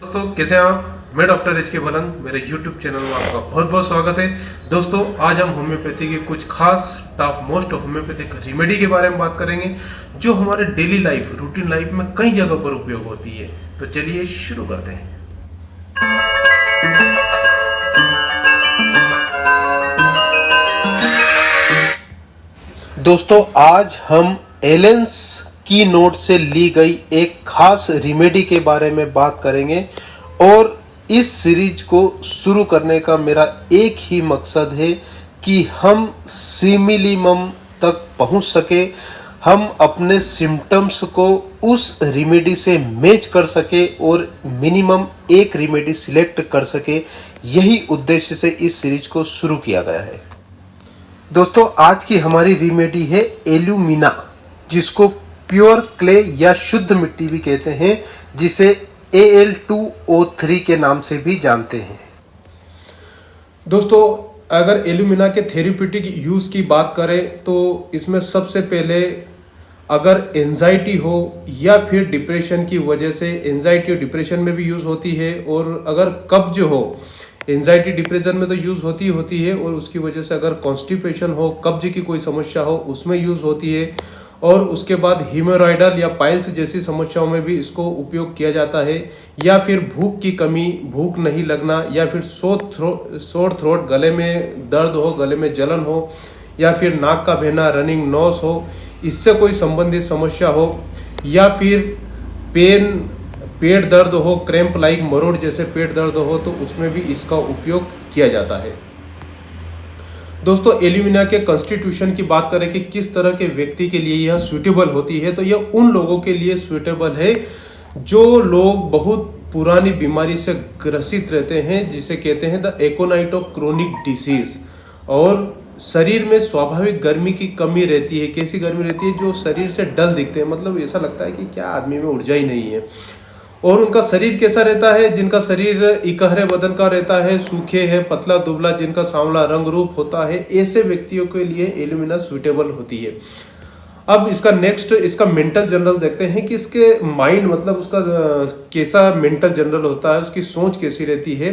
दोस्तों कैसे हैं आप। मैं डॉक्टर एच के भलन, मेरे यूट्यूब चैनल में आपका बहुत बहुत स्वागत है। दोस्तों आज हम होम्योपैथी के कुछ खास टॉप मोस्ट होम्योपैथिक रेमेडी के बारे में बात करेंगे जो हमारे डेली लाइफ रूटीन लाइफ में कई जगह पर उपयोग होती है। तो चलिए शुरू करते हैं। दोस्तों आज हम एलेंस की नोट से ली गई एक खास रेमेडी के बारे में बात करेंगे और इस सीरीज को शुरू करने का मेरा एक ही मकसद है कि हम सिमिलीमम तक पहुंच सके, हम अपने सिम्टम्स को उस रेमेडी से मैच कर सके और मिनिमम एक रेमेडी सिलेक्ट कर सके। यही उद्देश्य से इस सीरीज को शुरू किया गया है। दोस्तों आज की हमारी रेमेडी है एल्यूमिना, जिसको प्योर क्ले या शुद्ध मिट्टी भी कहते हैं, जिसे Al2O3 के नाम से भी जानते हैं। दोस्तों अगर एल्यूमिना के थेरेप्यूटिक यूज़ की बात करें तो इसमें सबसे पहले अगर एंजाइटी हो या फिर डिप्रेशन की वजह से, एंजाइटी और डिप्रेशन में भी यूज़ होती है, और अगर कब्ज हो, एंजाइटी डिप्रेशन में तो यूज़ होती है, और उसकी वजह से अगर कॉन्स्टिपेशन हो, कब्ज की कोई समस्या हो, उसमें यूज़ होती है, और उसके बाद हीमोरॉइडल या पाइल्स जैसी समस्याओं में भी इसको उपयोग किया जाता है, या फिर भूख की कमी, भूख नहीं लगना, या फिर सोर थ्रोट, गले में दर्द हो, गले में जलन हो, या फिर नाक का बहना, रनिंग नोज हो, इससे कोई संबंधित समस्या हो, या फिर पेट दर्द हो, क्रैम्प लाइक मरोड़ जैसे पेट दर्द हो, तो उसमें भी इसका उपयोग किया जाता है। दोस्तों एल्यूमिना के कॉन्स्टिट्यूशन की बात करें कि किस तरह के व्यक्ति के लिए यह सूटेबल होती है, तो यह उन लोगों के लिए सूटेबल है जो लोग बहुत पुरानी बीमारी से ग्रसित रहते हैं, जिसे कहते हैं द एकोनाइट ऑफ क्रोनिक डिसीज, और शरीर में स्वाभाविक गर्मी की कमी रहती है। कैसी गर्मी रहती है? जो शरीर से डल दिखते हैं, मतलब ऐसा लगता है कि क्या आदमी में ऊर्जा ही नहीं है। और उनका शरीर कैसा रहता है? जिनका शरीर इकहरे बदन का रहता है, सूखे है, पतला दुबला, जिनका सांवला रंग रूप होता है, ऐसे व्यक्तियों के लिए एल्यूमिना सूटेबल होती है। अब इसका नेक्स्ट, इसका मेंटल जनरल देखते हैं कि इसके माइंड, मतलब उसका कैसा मेंटल जनरल होता है, उसकी सोच कैसी रहती है।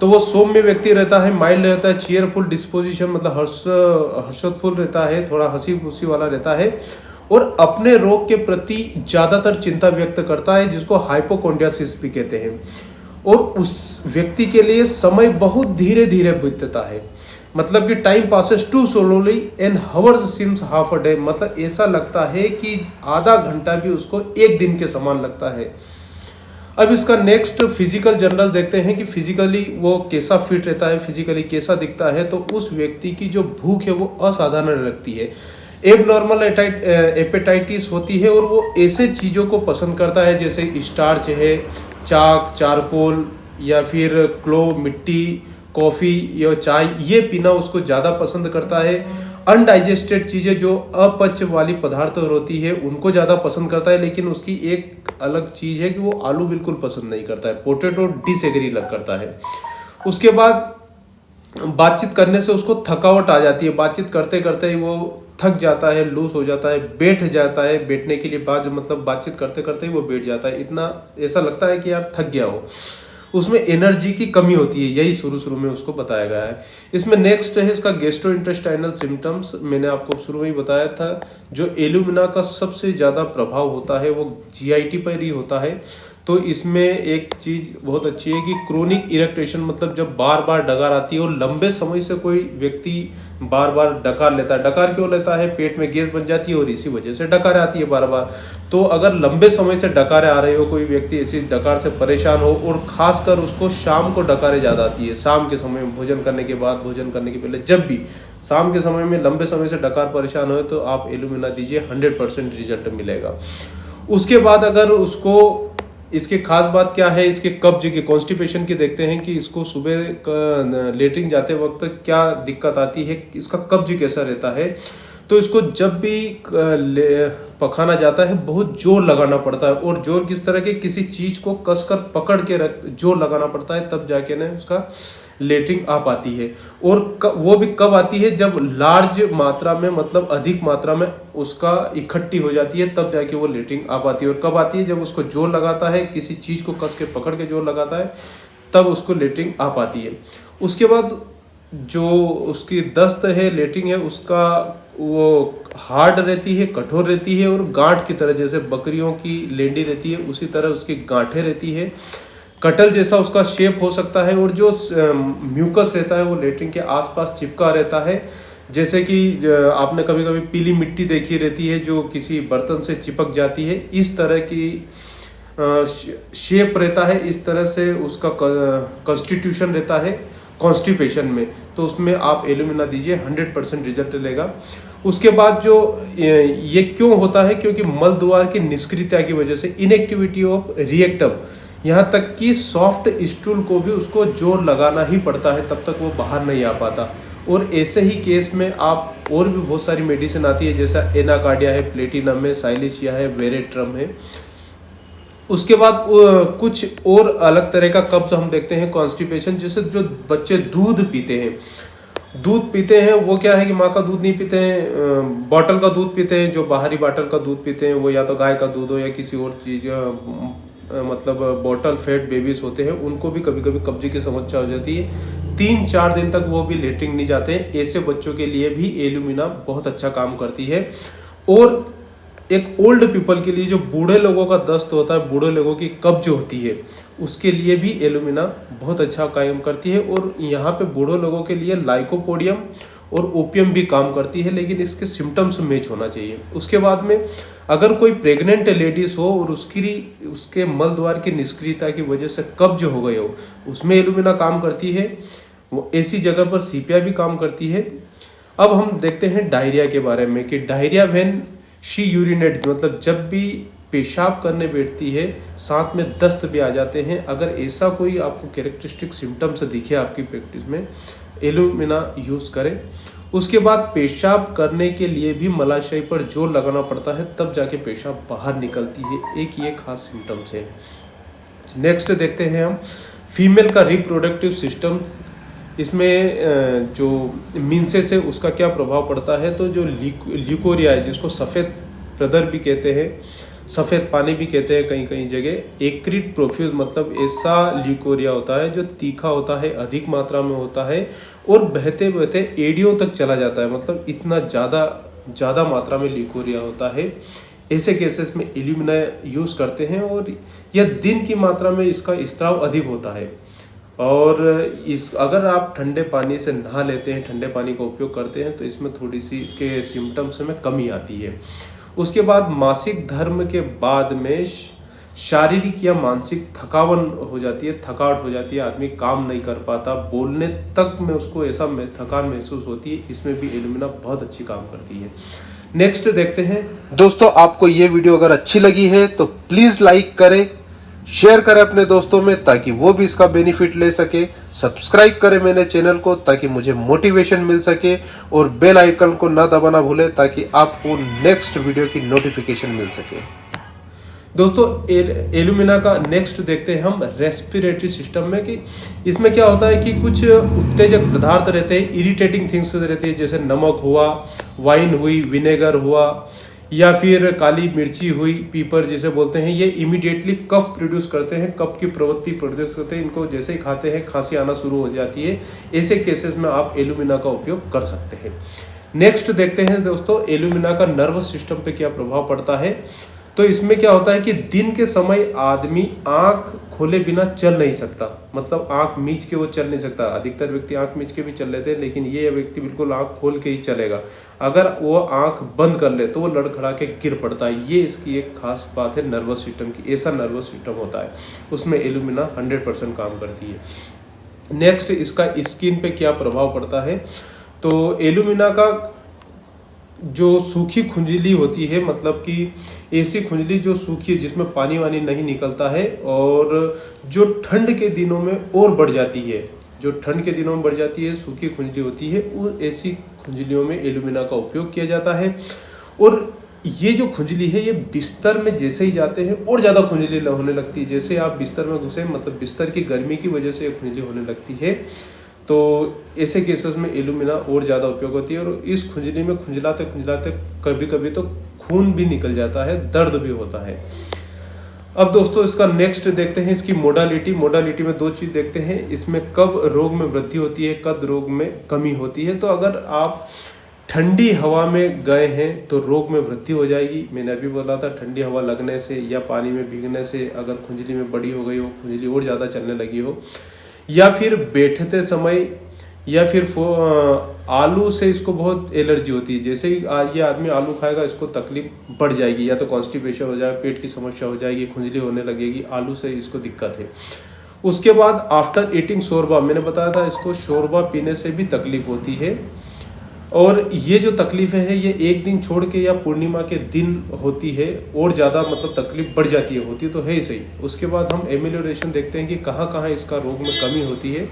तो वो सौम्य व्यक्ति रहता है, माइल्ड रहता है, चीयरफुल डिस्पोजिशन, मतलब हर्षोत्फुल रहता है, थोड़ा हंसी खुशी वाला रहता है, और अपने रोग के प्रति ज़्यादातर चिंता व्यक्त करता है, जिसको हाइपोकॉन्ड्रियासिस भी कहते हैं। और उस व्यक्ति के लिए समय बहुत धीरे धीरे बीतता है, मतलब कि time passes to slowly and hours seems half a day, मतलब ऐसा लगता है कि आधा घंटा भी उसको एक दिन के समान लगता है। अब इसका नेक्स्ट फिजिकल जनरल देखते हैं कि फिजिकली वो कैसा फिट रहता है, फिजिकली कैसा दिखता है। तो उस व्यक्ति की जो भूख है वो असाधारण लगती है, एबनॉर्मल एपेटाइटिस होती है, और वो ऐसे चीज़ों को पसंद करता है जैसे स्टार्च है, चाक, चारकोल, या फिर क्लो, मिट्टी, कॉफ़ी या चाय, ये पीना उसको ज़्यादा पसंद करता है। अनडाइजेस्टेड चीज़ें, जो अपच वाली पदार्थ होती है, उनको ज़्यादा पसंद करता है। लेकिन उसकी एक अलग चीज़ है कि वो आलू बिल्कुल पसंद नहीं करता है, पोटैटो डिसएग्री लग करता है। उसके बाद बातचीत करने से उसको थकावट आ जाती है, बातचीत करते करते ही वो थक जाता है, लूज हो जाता है, बैठ जाता है, बैठने के लिए बाद, मतलब बातचीत करते करते ही वो बैठ जाता है, इतना ऐसा लगता है कि यार थक गया हो, उसमें एनर्जी की कमी होती है। यही शुरू में उसको बताया गया है। इसमें नेक्स्ट है इसका गैस्ट्रोइंटेस्टाइनल सिम्टम्स। मैंने आपको शुरू में ही बताया था, जो एल्यूमिना का सबसे ज़्यादा प्रभाव होता है वो जीआईटी पर ही होता है। तो इसमें एक चीज़ बहुत अच्छी है कि क्रोनिक इरिटेशन, मतलब जब बार बार डकार आती है और लंबे समय से कोई व्यक्ति बार बार डकार लेता है। डकार क्यों लेता है? पेट में गैस बन जाती है और इसी वजह से डकार आती है बार बार। तो अगर लंबे समय से डकारें आ रही हो, कोई व्यक्ति ऐसी डकार से परेशान हो, और खासकर उसको शाम को डकारें ज़्यादा आती है, शाम के समय में, भोजन करने के बाद, भोजन करने के पहले, जब भी शाम के समय में लंबे समय से डकार परेशान हो, तो आप एल्यूमिना दीजिए, 100% रिजल्ट मिलेगा। उसके बाद अगर उसको, इसकी खास बात क्या है, इसके कब्ज की, कॉन्स्टिपेशन की देखते हैं कि इसको सुबह लेटरिन जाते वक्त क्या दिक्कत आती है, इसका कब्ज कैसा रहता है। तो इसको जब भी पखाना जाता है बहुत जोर लगाना पड़ता है, और जोर किस तरह के, किसी चीज़ को कसकर पकड़ के जोर लगाना पड़ता है, तब जाके ना उसका लेटरिन आ पाती है। और वो भी कब आती है, जब लार्ज मात्रा में, मतलब अधिक मात्रा में उसका इकट्ठी हो जाती है, तब जाके वो लेटरिन आ पाती है। और कब आती है, जब उसको जोर लगाता है, किसी चीज को कस के पकड़ के जोर लगाता है, तब उसको लेटरिन आ पाती है। उसके बाद जो उसकी दस्त है, लेटरिन है, उसका वो हार्ड रहती है, कठोर रहती है, और गांठ की तरह, जैसे बकरियों की लेंडी रहती है उसी तरह उसकी गांठें रहती है। कटल जैसा उसका शेप हो सकता है। और जो म्यूकस रहता है वो लेटरिन के आसपास चिपका रहता है। जैसे कि आपने कभी कभी पीली मिट्टी देखी रहती है जो किसी बर्तन से चिपक जाती है, इस तरह की शेप रहता है। इस तरह से उसका कॉन्स्टिट्यूशन रहता है कॉन्स्टिपेशन में। तो उसमें आप एलुमिना दीजिए, 100% रिजल्ट लेगा। उसके बाद जो ये क्यों होता है, क्योंकि मल द्वार की निष्क्रियता की वजह से, इनएक्टिविटी ऑफ रिएक्टम, यहाँ तक कि सॉफ्ट स्टूल को भी उसको जोर लगाना ही पड़ता है, तब तक वो बाहर नहीं आ पाता। और ऐसे ही केस में आप और भी बहुत सारी मेडिसिन आती है, जैसा एनाकार्डिया है, प्लेटिनम है, साइलिशिया है, वेरेट्रम है। उसके बाद कुछ और अलग तरह का कब्ज हम देखते हैं, कॉन्स्टिपेशन। जैसे जो बच्चे दूध पीते हैं वो क्या है कि माँ का दूध नहीं पीते हैं, बॉटल का दूध पीते हैं। जो बाहरी बॉटल का दूध पीते हैं वो या तो गाय का दूध हो या किसी और चीज़, मतलब बॉटल फेड बेबीज होते हैं, उनको भी कभी कभी कब्जे की समस्या हो जाती है। 3-4 दिन तक वो भी लेटरिन नहीं जाते हैं। ऐसे बच्चों के लिए भी एलुमिना बहुत अच्छा काम करती है। और एक ओल्ड पीपल के लिए, जो बूढ़े लोगों का दस्त होता है, बूढ़े लोगों की कब्ज होती है, उसके लिए भी एलुमिना बहुत अच्छा काम करती है। और यहाँ पे बूढ़े लोगों के लिए लाइकोपोडियम और ओपियम भी काम करती है, लेकिन इसके सिम्टम्स मैच होना चाहिए। उसके बाद में अगर कोई प्रेग्नेंट लेडीज हो और उसके मल द्वार की निष्क्रियता की वजह से कब्ज हो गए हो, उसमें एलुमिना काम करती है। वो ऐसी जगह पर सीपिया भी काम करती है। अब हम देखते हैं डायरिया के बारे में, कि डायरिया व्हेन शी यूरिनेट, मतलब जब भी पेशाब करने बैठती है, साथ में दस्त भी आ जाते हैं। अगर ऐसा कोई आपको कैरेक्टरिस्टिक सिम्टम्स दिखे आपकी प्रैक्टिस में, एलुमिना यूज़ करें। उसके बाद पेशाब करने के लिए भी मलाशय पर जोर लगाना पड़ता है, तब जाके पेशाब बाहर निकलती है। एक ये खास सिम्टम्स है। नेक्स्ट देखते हैं हम फीमेल का रिप्रोडक्टिव सिस्टम। इसमें जो मिनसेस है उसका क्या प्रभाव पड़ता है। तो जो ल्यूकोरिया है, जिसको सफ़ेद प्रदर भी कहते हैं, सफ़ेद पानी भी कहते हैं कहीं कहीं जगह, एक्रिट प्रोफ्यूज, मतलब ऐसा ल्यूकोरिया होता है जो तीखा होता है, अधिक मात्रा में होता है, और बहते बहते एडियों तक चला जाता है। मतलब इतना ज़्यादा मात्रा में ल्यूकोरिया होता है। ऐसे केसेस में एल्यूमिना यूज़ करते हैं। और यह दिन की मात्रा में इसका स्त्राव अधिक होता है। और अगर आप ठंडे पानी से नहा लेते हैं, ठंडे पानी का उपयोग करते हैं, तो इसमें थोड़ी सी इसके सिम्टम्स में कमी आती है। उसके बाद मासिक धर्म के बाद में शारीरिक या मानसिक थकावन हो जाती है, थकावट हो जाती है, आदमी काम नहीं कर पाता, बोलने तक में उसको ऐसा थकान महसूस होती है। इसमें भी एलुमिना बहुत अच्छी काम करती है। नेक्स्ट देखते हैं। दोस्तों, आपको ये वीडियो अगर अच्छी लगी है तो प्लीज लाइक करें, शेयर करें अपने दोस्तों में, ताकि वो भी इसका बेनिफिट ले सके। सब्सक्राइब करें मेरे चैनल को, ताकि मुझे मोटिवेशन मिल सके। और बेल आइकन को ना दबाना भूले, ताकि आपको नेक्स्ट वीडियो की नोटिफिकेशन मिल सके। दोस्तों, एलुमिना का नेक्स्ट देखते हैं हम रेस्पिरेटरी सिस्टम में, कि इसमें क्या होता है कि कुछ उत्तेजक पदार्थ रहते हैं, इरिटेटिंग थिंग्स रहते हैं, जैसे नमक हुआ, वाइन हुई, विनेगर हुआ, या फिर काली मिर्ची हुई, पीपर जिसे बोलते हैं। ये इमीडिएटली कफ प्रोड्यूस करते हैं, कफ की प्रवृत्ति प्रोड्यूस करते हैं। इनको जैसे ही खाते हैं खांसी आना शुरू हो जाती है। ऐसे केसेस में आप एलुमिना का उपयोग कर सकते हैं। नेक्स्ट देखते हैं दोस्तों, एलुमिना का नर्वस सिस्टम पे क्या प्रभाव पड़ता है। तो इसमें क्या होता है कि दिन के समय आदमी आंख खोले बिना चल नहीं सकता, मतलब आंख मीच के वो चल नहीं सकता। अधिकतर व्यक्ति आंख मीच के भी चल लेते हैं, लेकिन ये व्यक्ति बिल्कुल आंख खोल के ही चलेगा। अगर वो आंख बंद कर ले तो वो लड़खड़ा के गिर पड़ता है। ये इसकी एक खास बात है नर्वस सिस्टम की। ऐसा नर्वस सिस्टम होता है, उसमें एलुमिना 100% काम करती है। नेक्स्ट, इसका स्किन पे क्या प्रभाव पड़ता है। तो एलुमिना का जो सूखी खुजली होती है, मतलब कि ऐसी खुजली जो सूखी है, जिसमें पानी वानी नहीं निकलता है, और जो ठंड के दिनों में और बढ़ जाती है, जो ठंड के दिनों में बढ़ जाती है, सूखी खुजली होती है, उन ऐसी खुजलियों में एलुमिना का उपयोग किया जाता है। और ये जो खुजली है, ये बिस्तर में जैसे ही जाते हैं और ज़्यादा खुजली होने लगती है। जैसे आप बिस्तर में घुसे, मतलब बिस्तर की गर्मी की वजह से ये खुजली होने लगती है। तो ऐसे केसेस में एलुमिना और ज़्यादा उपयोग होती है। और इस खुजली में खुजलाते खुजलाते कभी कभी तो खून भी निकल जाता है, दर्द भी होता है। अब दोस्तों इसका नेक्स्ट देखते हैं इसकी मोडालिटी में दो चीज़ देखते हैं, इसमें कब रोग में वृद्धि होती है, कब रोग में कमी होती है। तो अगर आप ठंडी हवा में गए हैं तो रोग में वृद्धि हो जाएगी। मैंने अभी बोला था ठंडी हवा लगने से या पानी में भीगने से अगर खुजली में बड़ी हो गई हो, खुजली और ज़्यादा चलने लगी हो, या फिर बैठते समय, या फिर आलू से इसको बहुत एलर्जी होती है। जैसे ही ये आदमी आलू खाएगा इसको तकलीफ बढ़ जाएगी, या तो कॉन्स्टिपेशन हो जाएगा, पेट की समस्या हो जाएगी, खुजली होने लगेगी, आलू से इसको दिक्कत है। उसके बाद आफ्टर ईटिंग शोरबा, मैंने बताया था इसको शोरबा पीने से भी तकलीफ होती है। और ये जो तकलीफें हैं ये एक दिन छोड़ के या पूर्णिमा के दिन होती है, और ज़्यादा मतलब तकलीफ बढ़ जाती है, होती तो है ही सही। उसके बाद हम एमेलियोरेशन देखते हैं कि कहाँ कहाँ इसका रोग में कमी होती है।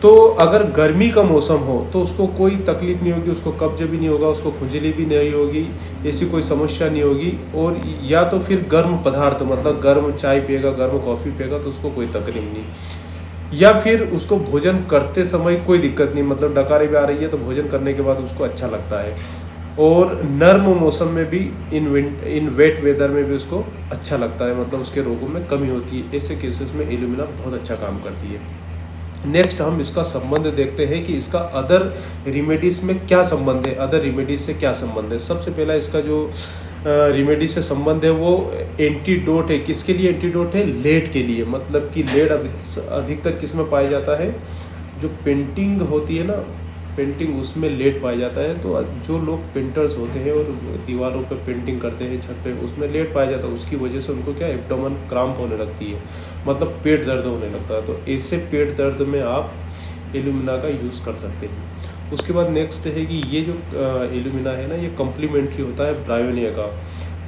तो अगर गर्मी का मौसम हो तो उसको कोई तकलीफ नहीं होगी, उसको कब्ज भी नहीं होगा, उसको खुजली भी नहीं होगी, ऐसी कोई समस्या नहीं होगी। और या तो फिर गर्म पदार्थ मतलब गर्म चाय पिएगा, गर्म कॉफ़ी पिएगा तो उसको कोई तकलीफ नहीं, या फिर उसको भोजन करते समय कोई दिक्कत नहीं, मतलब डकारी भी आ रही है तो भोजन करने के बाद उसको अच्छा लगता है। और नर्म मौसम में भी इन वेट वेदर में भी उसको अच्छा लगता है, मतलब उसके रोगों में कमी होती है। ऐसे केसेस में एलुमिना बहुत अच्छा काम करती है। नेक्स्ट हम इसका संबंध देखते हैं कि इसका अदर रेमेडीज में क्या संबंध है, अदर रेमेडीज से क्या संबंध है। सबसे पहला इसका जो रेमेडी से संबंध है वो एंटीडोट है। किसके लिए एंटीडोट है? लेड के लिए। मतलब कि लेड अधिकतर किस में पाया जाता है? जो पेंटिंग होती है ना, पेंटिंग, उसमें लेड पाया जाता है। तो जो लोग पेंटर्स होते हैं और दीवारों पे पेंटिंग करते हैं, छत पे, उसमें लेड पाया जाता है। उसकी वजह से उनको क्या एब्डोमेन क्रैम्प होने लगती है, मतलब पेट दर्द होने लगता है। तो ऐसे पेट दर्द में आप एलुमिना का यूज़ कर सकते हैं। उसके बाद नेक्स्ट है कि ये जो एलुमिना है ना, ये कम्प्लीमेंट्री होता है ब्रायोनिया का।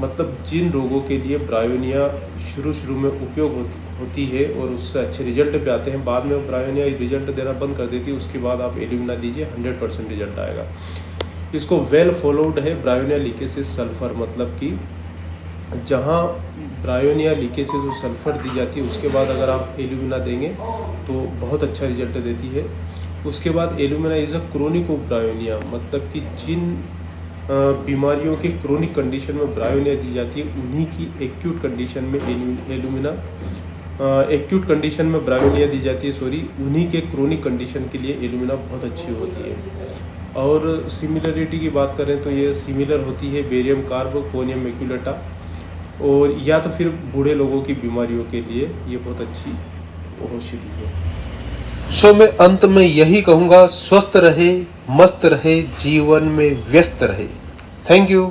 मतलब जिन रोगों के लिए ब्रायोनिया शुरू में उपयोग होती है और उससे अच्छे रिजल्ट भी आते हैं, बाद में ब्रायोनिया रिजल्ट देना बंद कर देती है, उसके बाद आप एलुमिना दीजिए, 100% रिजल्ट आएगा। इसको वेल फॉलोड है ब्रायोनिया लीकेसिस सल्फर, मतलब कि जहाँ ब्रायोनिया लीकेसिस और सल्फर दी जाती है उसके बाद अगर आप एलुमिना देंगे तो बहुत अच्छा रिजल्ट देती है। उसके बाद alumina is a chronic of bryonia, मतलब कि जिन बीमारियों के क्रोनिक कंडीशन में ब्रायोनिया दी जाती है उन्हीं की एक्यूट कंडीशन में एलुमिना एक्यूट कंडीशन में ब्रायोनिया दी जाती है, उन्हीं के क्रोनिक कंडीशन के लिए एलुमिना बहुत अच्छी होती है। और सिमिलरिटी की बात करें तो ये सिमिलर होती है बेरियम कार्ब, कोनियम मैक्यूलेटा, और या तो फिर बूढ़े लोगों की बीमारियों के लिए ये बहुत अच्छी औषधि है। सो मैं अंत में यही कहूँगा, स्वस्थ रहे, मस्त रहे, जीवन में व्यस्त रहे। Thank you.